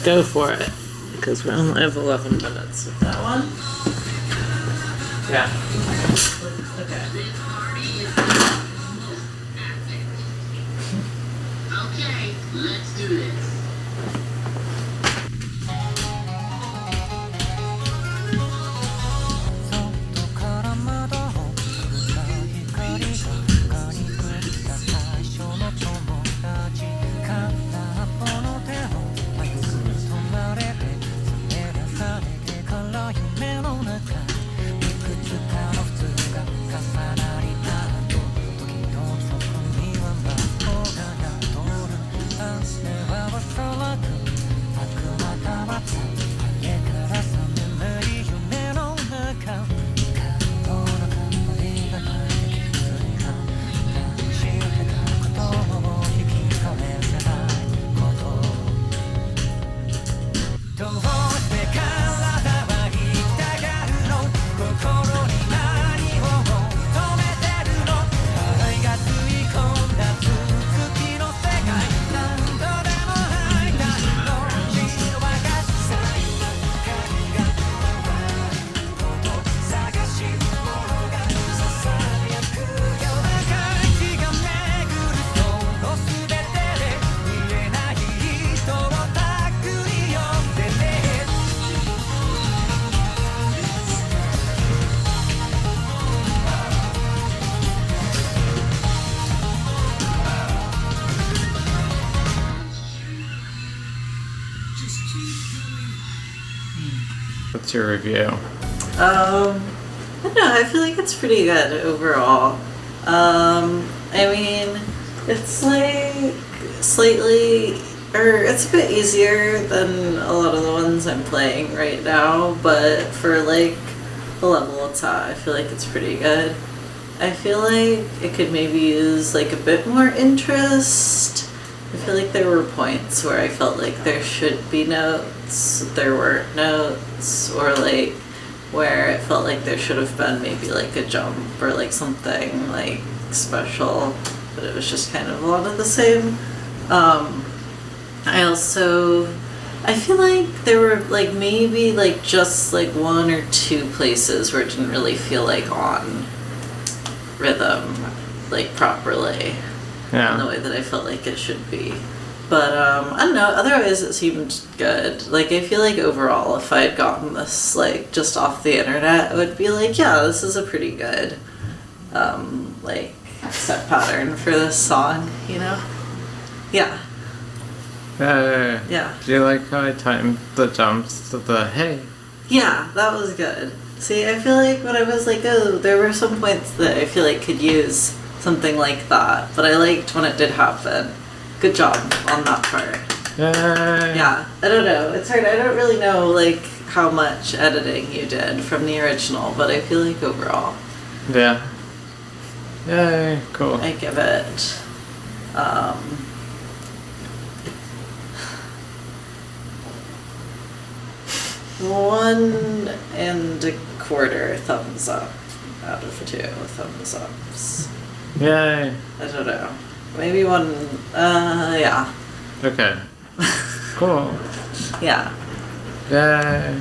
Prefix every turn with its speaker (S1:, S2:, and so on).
S1: Go for it, because we only have 11 minutes of that one. Yeah. Okay.
S2: Okay, let's do this.
S1: What's your review?
S3: I don't know, I feel like it's pretty good overall. I mean, it's like slightly, or it's a bit easier than a lot of the ones I'm playing right now, but for like the level it's at, I feel like it's pretty good. I feel like it could maybe use like a bit more interest. I feel like there were points where I felt like there should be notes, there weren't notes, or like where it felt like there should have been maybe like a jump or like something like special, but it was just kind of a lot of the same. I feel like there were like maybe like just like one or two places where it didn't really feel like on rhythm like properly.
S1: Yeah.
S3: In the way that I felt like it should be. But I don't know, otherwise it seemed good. Like I feel like overall if I had gotten this like just off the internet, I would be like, yeah, this is a pretty good like set pattern for this song, you know? Yeah. Yeah.
S1: Do you like how I timed the jumps to the hey?
S3: Yeah, that was good. See, I feel like when I was like, oh, there were some points that I feel like could use something like that, but I liked when it did happen. Good job on that part.
S1: Yay.
S3: Yeah, I don't know. It's hard. I don't really know like how much editing you did from the original, but I feel like overall,
S1: Yeah. Yay, cool.
S3: I give it 1.25 thumbs up out of 2 thumbs ups.
S1: Yay.
S3: I don't know. Maybe one, yeah.
S1: Okay. Cool.
S3: Yeah.
S1: Yay.